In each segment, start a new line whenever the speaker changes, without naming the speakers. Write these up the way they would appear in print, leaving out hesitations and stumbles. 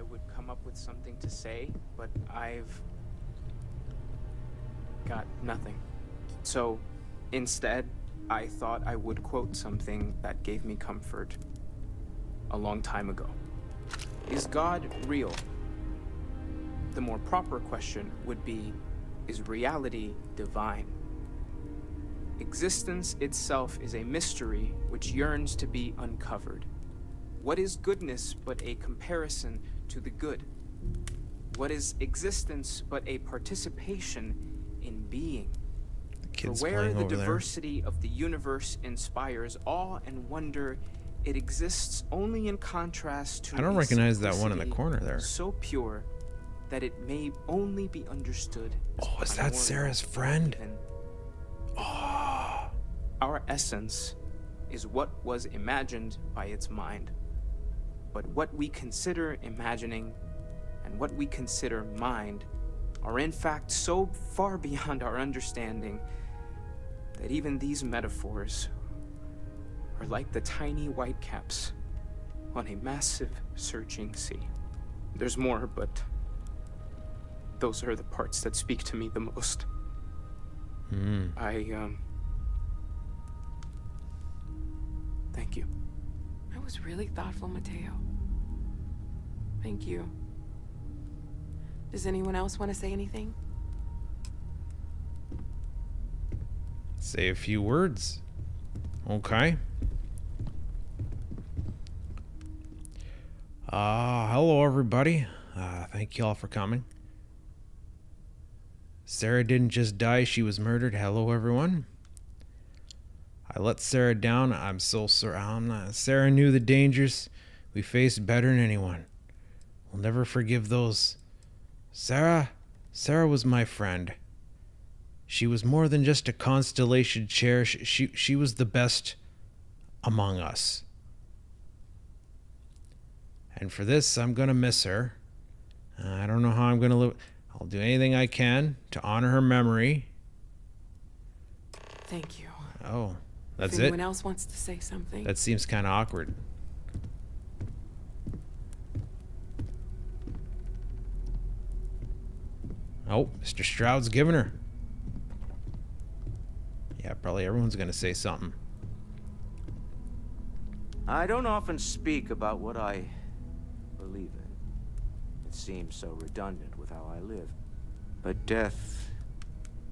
I would come up with something to say, but I've got nothing. So instead, I thought I would quote something that gave me comfort a long time ago. Is God real? The more proper question would be, is reality divine? Existence itself is a mystery which yearns to be uncovered. What is goodness but a comparison to the good? What is existence but a participation in being? For where the diversity of the universe inspires awe and wonder, it exists only in contrast to
I don't recognize that one in the corner there.
So pure that it may only be understood.
Oh, is that Sarah's friend?
Oh. Our essence is what was imagined by its mind. But what we consider imagining and what we consider mind are in fact so far beyond our understanding that even these metaphors are like the tiny whitecaps on a massive searching sea. There's more, but those are the parts that speak to me the most. Thank you.
That was really thoughtful, Mateo. Thank you. Does anyone else want to say anything?
Say a few words. Okay. Hello everybody. Thank you all for coming. Sarah didn't just die, she was murdered. Hello everyone. I let Sarah down. I'm so sorry. Sarah knew the dangers we faced better than anyone. We'll never forgive those. Sarah was my friend. She was more than just a constellation cherished. She was the best among us. And for this, I'm going to miss her. I don't know how I'm going to live. I'll do anything I can to honor her memory.
Thank you.
Oh, that's it?
If anyone else wants to say something.
That seems kind of awkward. Oh, Mr. Stroud's giving her. Yeah, probably everyone's going to say something.
I don't often speak about what I believe in. It seems so redundant with how I live. But death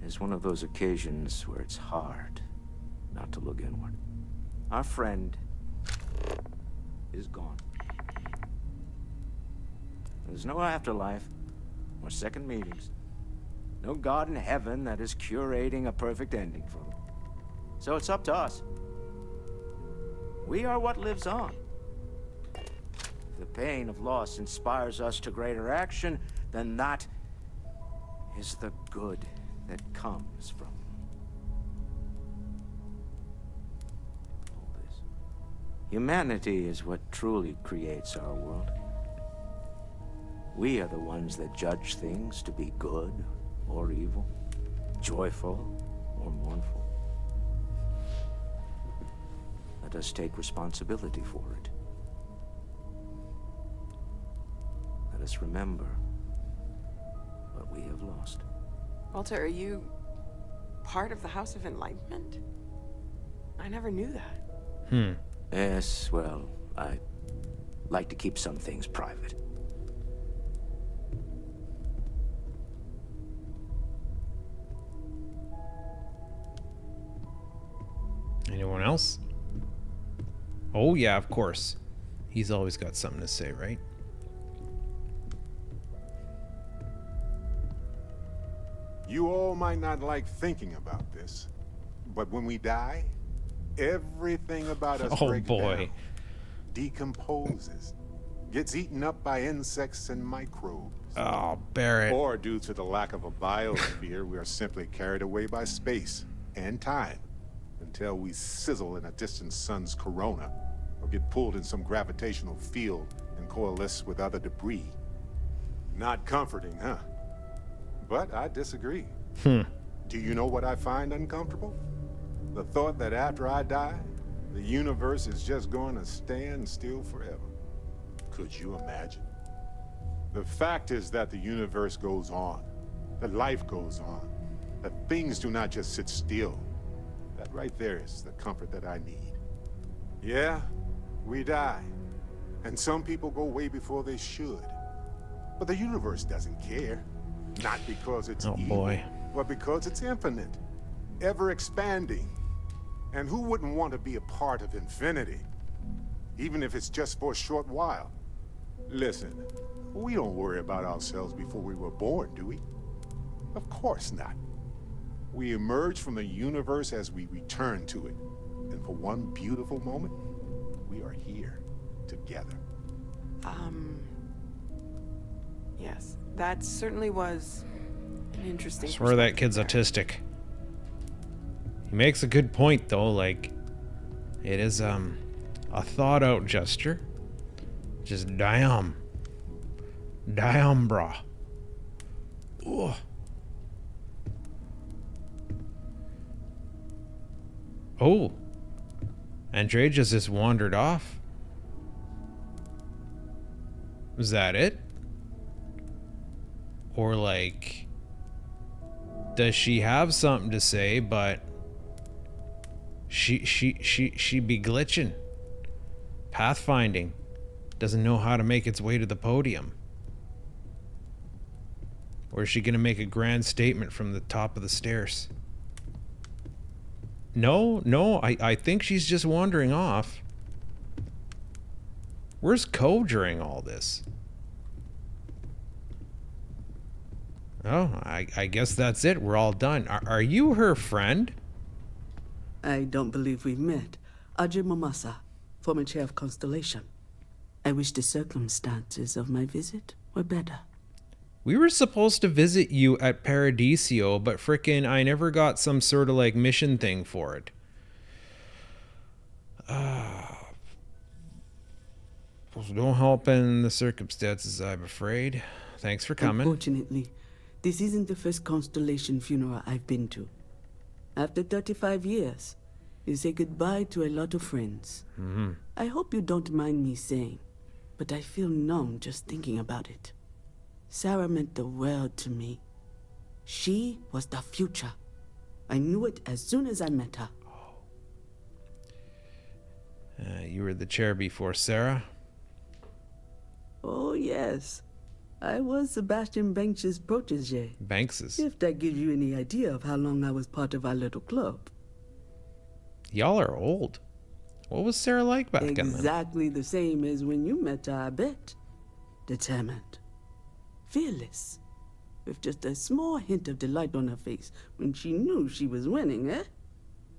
is one of those occasions where it's hard not to look inward. Our friend is gone. There's no afterlife, or second meetings. No God in heaven that is curating a perfect ending for them. So it's up to us. We are what lives on. If the pain of loss inspires us to greater action, then that is the good that comes from all this. Humanity is what truly creates our world. We are the ones that judge things to be good or evil, joyful or mournful. Let us take responsibility for it. Let us remember what we have lost.
Walter, are you part of the House of Enlightenment? I never knew that.
Yes, well, I like to keep some things private.
Anyone else? Oh, yeah, of course. He's always got something to say, right?
You all might not like thinking about this, but when we die, everything about us breaks down, decomposes, gets eaten up by insects and microbes.
Oh, Barrett.
Or due to the lack of a biosphere, we are simply carried away by space and time until we sizzle in a distant sun's corona or get pulled in some gravitational field and coalesce with other debris. Not comforting, huh? But I disagree. Do you know what I find uncomfortable? The thought that after I die, the universe is just going to stand still forever. Could you imagine? The fact is that the universe goes on, that life goes on, that things do not just sit still. That right there is the comfort that I need. Yeah, we die. And some people go way before they should. But the universe doesn't care. Not because it's
Oh,
evil,
boy.
but because it's infinite, ever expanding. And who wouldn't want to be a part of infinity? Even if it's just for a short while. Listen, we don't worry about ourselves before we were born, do we? Of course not. We emerge from the universe as we return to it. And for one beautiful moment, we are here, together.
Yes, that certainly was an
I
interesting
swear that
perspective
kid's
there.
autistic. He makes a good point though, like it is a thought out gesture. Just damn. Damn, brah. Ugh. Oh. Andrea just wandered off. Is that it? Or like, does she have something to say, but she be glitching, pathfinding, doesn't know how to make its way to the podium? Or is she gonna make a grand statement from the top of the stairs? No, I think she's just wandering off. Where's Ko during all this? Oh, I guess that's it. We're all done. Are you her friend?
I don't believe we've met. Ajay Mamasa, former chair of Constellation. I wish the circumstances of my visit were better.
We were supposed to visit you at Paradiso, but frickin' I never got some sort of like mission thing for it. Don't help in the circumstances, I'm afraid. Thanks for coming.
Unfortunately, this isn't the first Constellation funeral I've been to. After 35 years, you say goodbye to a lot of friends.
Mm-hmm.
I hope you don't mind me saying, but I feel numb just thinking about it. Sarah meant the world to me. She was the future. I knew it as soon as I met her.
You were the chair before Sarah?
Oh, yes. I was Sebastian Banks' protege.
Banks's.
If that gives you any idea of how long I was part of our little club.
Y'all are old. What was Sarah like back then?
Exactly the same as when you met her, I bet. Determined. Fearless. With just a small hint of delight on her face when she knew she was winning, eh?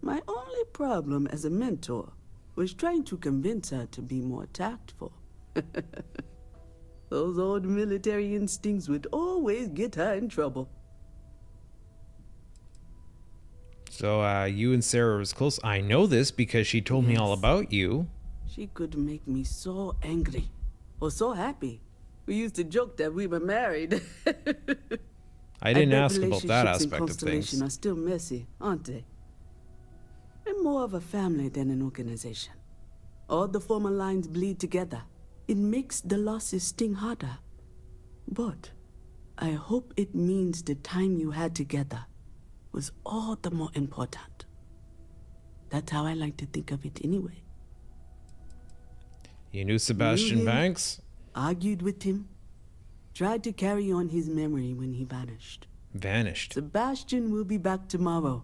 My only problem as a mentor was trying to convince her to be more tactful. Those old military instincts would always get her in trouble.
So, you and Sarah was close. I know this because she told me all
Yes.
about you.
She could make me so angry or so happy. We used to joke that we were married.
I didn't
bet
ask about that
relationships in
aspect of
Constellation
things.
are still messy, aren't they? We're more of a family than an organization. All the former lines bleed together. It makes the losses sting harder. But I hope it means the time you had together was all the more important. That's how I like to think of it anyway.
You knew Sebastian
him?
Banks?
Argued with him, tried to carry on his memory when he vanished.
Vanished.
Sebastian will be back tomorrow,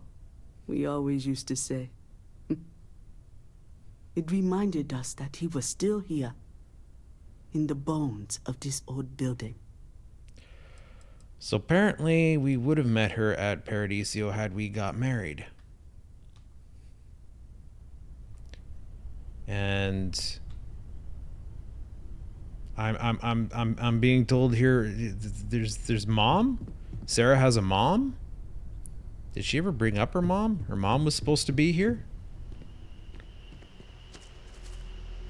we always used to say. It reminded us that he was still here, in the bones of this old building.
So apparently we would have met her at Paradiso had we got married. And I'm being told here there's mom? Sarah has a mom? Did she ever bring up her mom? Her mom was supposed to be here?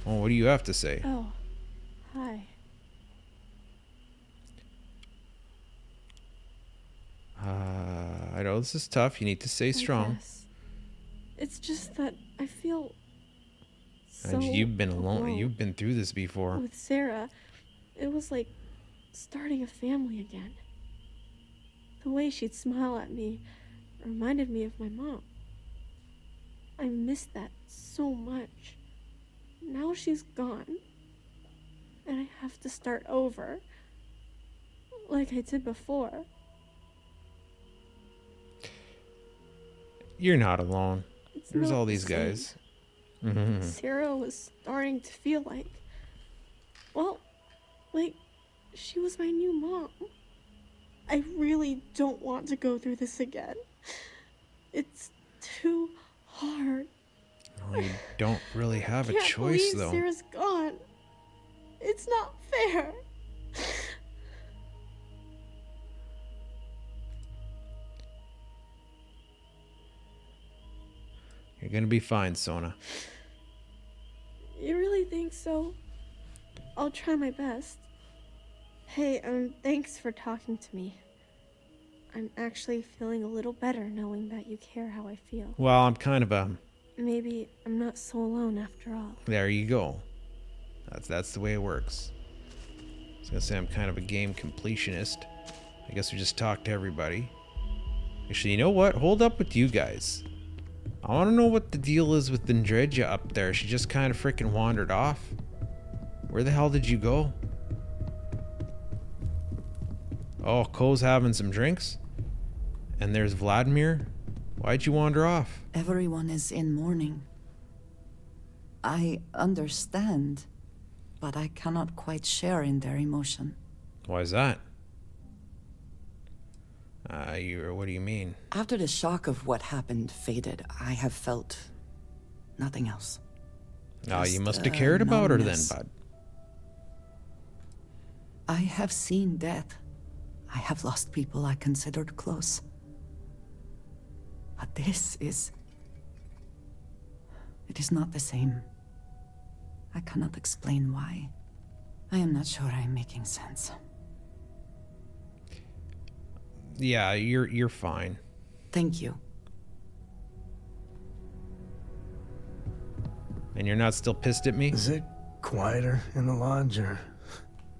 Oh, what do you have to say?
Oh, hi.
I know this is tough. You need to stay strong.
Yes. It's just that I feel so
And you've been alone.
alone
You've been through this before.
with Sarah. It was like starting a family again. The way she'd smile at me reminded me of my mom. I missed that so much. Now she's gone, and I have to start over, like I did before.
You're not alone.
It's
There's
not
all
the
these
same.
guys. Mhm.
Sarah was starting to feel like, well, like she was my new mom. I really don't want to go through this again. It's too hard.
Well, you don't really have a
Can't
choice,
believe
though.
Sarah's gone. It's not fair.
You're gonna be fine, Sona.
You really think so? I'll try my best. Hey, thanks for talking to me. I'm actually feeling a little better knowing that you care how I feel.
Well, I'm kind of
Maybe I'm not so alone after all.
there you go. That's the way it works. I was gonna say I'm kind of a game completionist. I guess we just talk to everybody. Actually, you know what? Hold up with you guys. I want to know what the deal is with Dendreja up there. She just kind of freaking wandered off. Where the hell did you go? Oh, Ko's having some drinks. And there's Vladimir. Why'd you wander off?
Everyone is in mourning. I understand, but I cannot quite share in their emotion.
Why is that? What do you mean?
After the shock of what happened faded, I have felt nothing else.
Oh, you
Just,
must have cared about her then,
numbness.
bud.
I have seen death. I have lost people I considered close. But this is... It is not the same. I cannot explain why. I am not sure I am making sense.
Yeah, you're fine.
Thank you.
And you're not still pissed at me?
Is it quieter in the lodge, or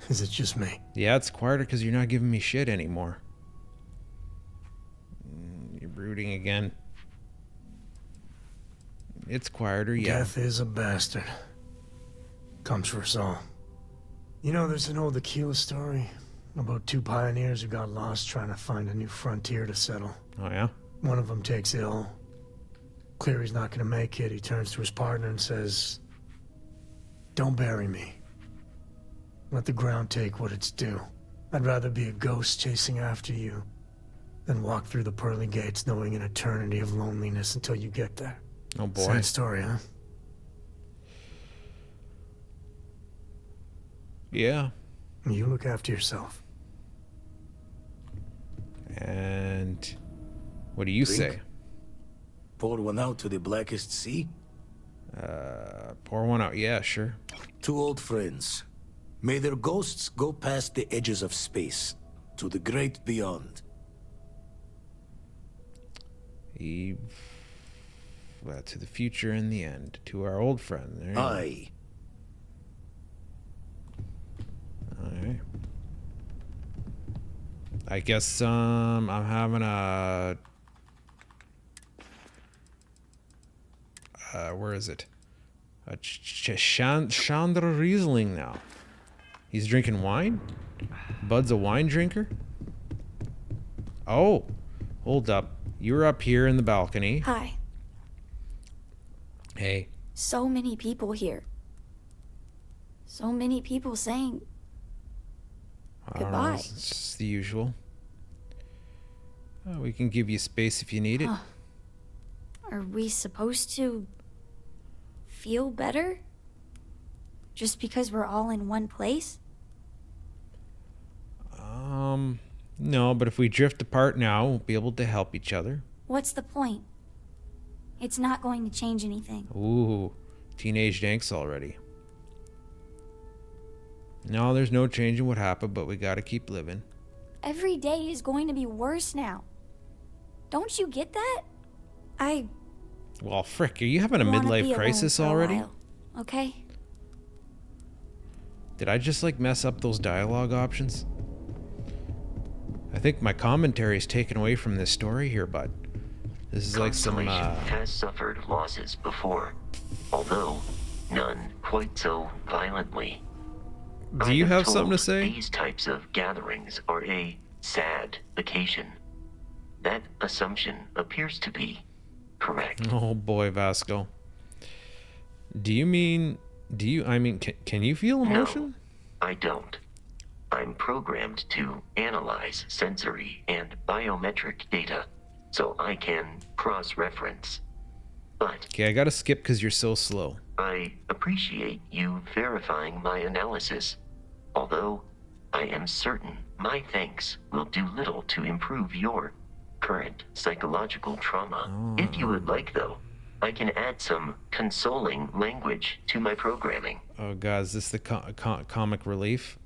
is it just me?
Yeah, it's quieter because you're not giving me shit anymore. You're brooding again. It's quieter, yeah.
Death is a bastard. Comes for us all. You know, there's an old Aquila story about two pioneers who got lost trying to find a new frontier to settle.
Oh, yeah?
One of them takes ill. Clear he's not gonna make it. He turns to his partner and says, "Don't bury me. Let the ground take what it's due. I'd rather be a ghost chasing after you than walk through the pearly gates knowing an eternity of loneliness until you get there."
Oh, boy.
Sad story, huh?
Yeah.
You look after yourself.
And what do you
Drink?
say?
Pour one out to the blackest sea?
Pour one out. Yeah, sure.
Two old friends. May their ghosts go past the edges of space, to the great beyond.
Eve. Well, to the future in the end. To our old friend. There you go.
Aye.
Alright. I guess I'm having a where is it? A Chandra Riesling now. He's drinking wine? Bud's a wine drinker? Oh, hold up. You're up here in the balcony.
Hi.
Hey.
So many people here. So many people saying
I don't know,
goodbye.
it's just the usual. We can give you space if you need it.
Huh. Are we supposed to feel better? Just because we're all in one place?
No, but if we drift apart now, we'll be able to help each other.
What's the point? It's not going to change anything.
Ooh, teenage angst already. No, there's no changing what happened, but we gotta keep living.
Every day is going to be worse now. Don't you get that? I
Well, frick, are you having a
wanna be
midlife
alone
crisis
for a
already?
while, okay?
Did I just like mess up those dialogue options? I think my commentary is taken away from this story here, bud. This is like some,
Constellation has suffered losses before, although none quite so violently.
Do you have something to say?
These types of gatherings are a sad occasion. That assumption appears to be correct.
Oh boy, Vasco. I mean, can you feel emotion?
No, I don't. I'm programmed to analyze sensory and biometric data, so I can cross-reference. But
Okay, I gotta skip because you're so slow.
I appreciate you verifying my analysis, although I am certain my thanks will do little to improve your current psychological trauma. If you would like, though, I can add some consoling language to my programming.
Oh god, is this the comic relief?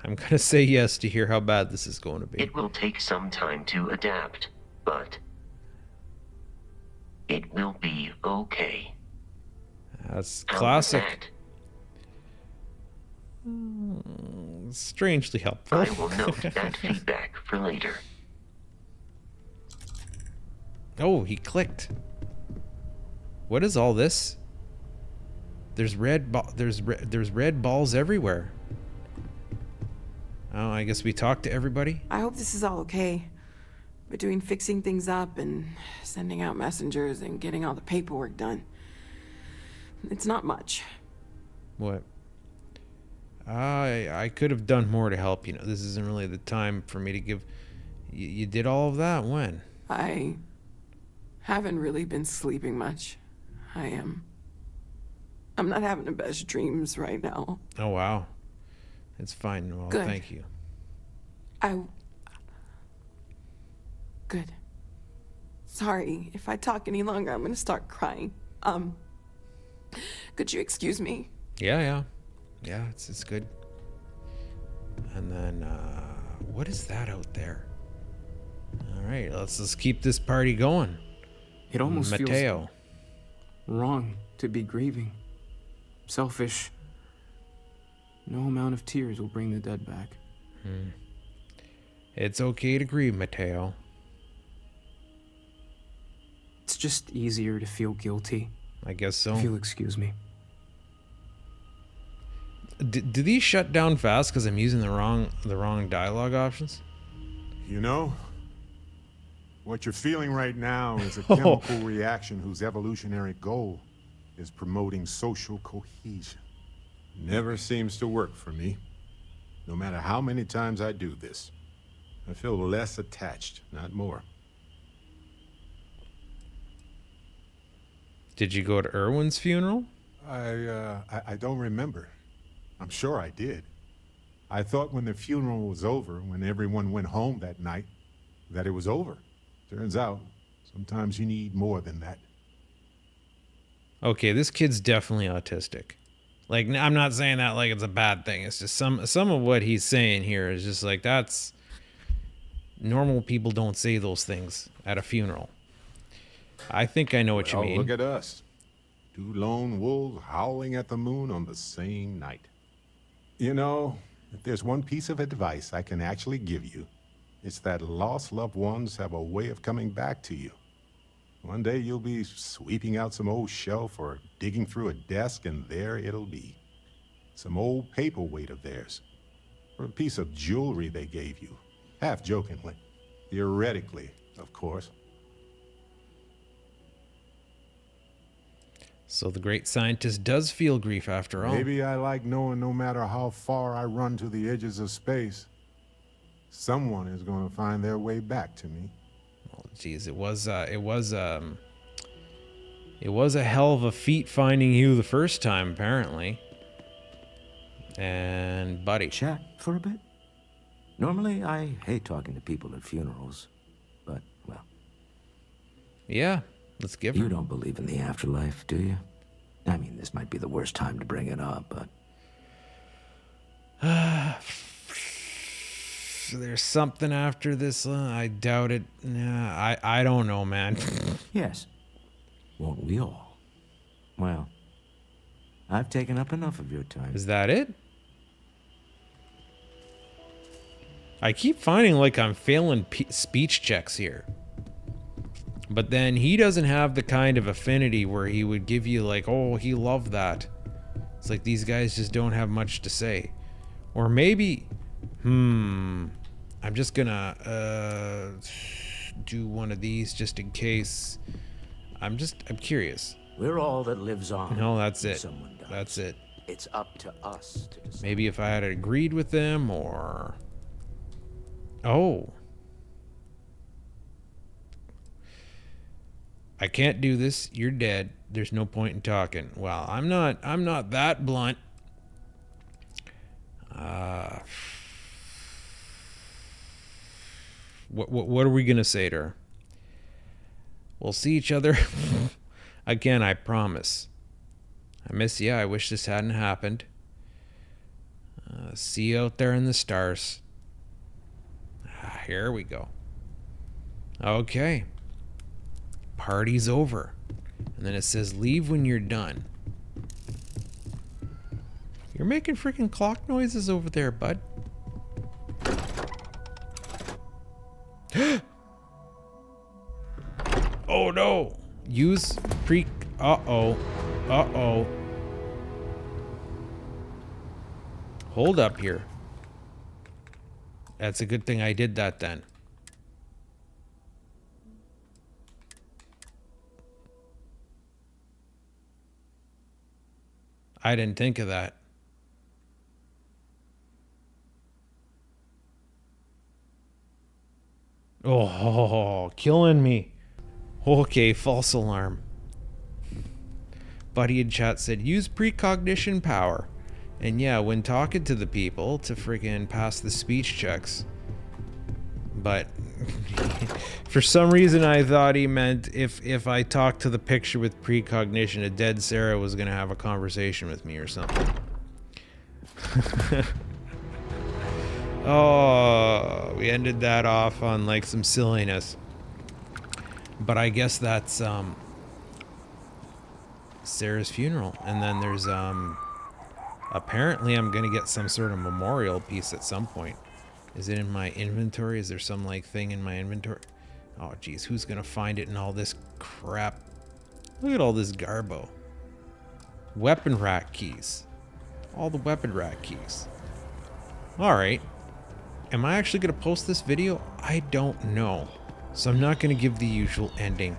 I'm gonna say yes to hear how bad this is going to be.
It will take some time to adapt, but it will be okay.
That's
How
classic.
was
Strangely helpful.
I will note that feedback for later.
Oh, he clicked. What is all this? There's red balls everywhere. Oh, I guess we talked to everybody.
I hope this is all okay. Between fixing things up and sending out messengers and getting all the paperwork done. It's not much.
What? I could have done more to help. You know, this isn't really the time for me to give. You did all of that when?
I haven't really been sleeping much. I'm not having the best dreams right now.
Oh wow, it's fine. Well,
Good.
thank you.
Good. Sorry, if I talk any longer, I'm gonna start crying. Could you excuse me?
Yeah, it's good. And then, what is that out there? All right, let's keep this party going.
It almost
Mateo.
feels wrong to be grieving. Selfish. No amount of tears will bring the dead back.
It's okay to grieve, Mateo.
It's just easier to feel guilty.
I guess so.
If you'll excuse me.
Do these shut down fast because I'm using the wrong dialogue options?
You know, what you're feeling right now is a chemical reaction whose evolutionary goal is promoting social cohesion. Never seems to work for me. No matter how many times I do this, I feel less attached, not more.
Did you go to Erwin's funeral?
I don't remember. I'm sure I did. I thought when the funeral was over, when everyone went home that night, that it was over. Turns out, sometimes you need more than that.
Okay, this kid's definitely autistic. Like, I'm not saying that like it's a bad thing. It's just some of what he's saying here is just like, that's... Normal people don't say those things at a funeral. I think I know what you mean.
Look at us. Two lone wolves howling at the moon on the same night. You know, if there's one piece of advice I can actually give you, it's that lost loved ones have a way of coming back to you. One day you'll be sweeping out some old shelf or digging through a desk, and there it'll be. Some old paperweight of theirs. Or a piece of jewelry they gave you. Half jokingly. Theoretically, of course.
So the great scientist does feel grief after all.
Maybe I like knowing no matter how far I run to the edges of space, someone is going to find their way back to me.
Well, geez, it was a hell of a feat finding you the first time, apparently. And buddy,
Chat for a bit? Normally, I hate talking to people at funerals, but, well...
Yeah, let's give
You
her.
don't believe in the afterlife, do you? I mean, this might be the worst time to bring it up, but...
There's something after this. I doubt it. Nah, I don't know, man.
Yes. Won't we all? Well, I've taken up enough of your time.
Is that it? I keep finding like I'm failing speech checks here. But then he doesn't have the kind of affinity where he would give you like, oh, he loved that. It's like these guys just don't have much to say. Or maybe, I'm just gonna do one of these just in case. I'm curious.
We're all that lives on.
No, that's
when
it.
someone dies.
That's it.
It's up to us to decide.
Maybe if I had agreed with them or... Oh. I can't do this. You're dead. There's no point in talking. Well, I'm not that blunt. What are we gonna say to her? We'll see each other again, I promise. I miss you. I wish this hadn't happened. See you out there in the stars. Here we go. Okay. Party's over. And then it says, leave when you're done. You're making freaking clock noises over there, bud. Oh no! Use pre... Uh-oh. Uh-oh. Hold up here. That's a good thing I did that then. I didn't think of that. Oh, killing me. Okay, false alarm. Buddy in chat said, use precognition power. And yeah, when talking to the people to friggin' pass the speech checks. But for some reason I thought he meant if I talked to the picture with precognition, a dead Sarah was gonna have a conversation with me or something. Oh, we ended that off on like some silliness. But I guess that's Sarah's funeral. And then there's apparently I'm gonna get some sort of memorial piece at some point. Is it in my inventory? Is there some like thing in my inventory? Oh geez, who's gonna find it in all this crap? Look at all this garbo. Weapon rack keys. All the weapon rack keys. Alright. Am I actually gonna post this video? I don't know. So I'm not gonna give the usual ending.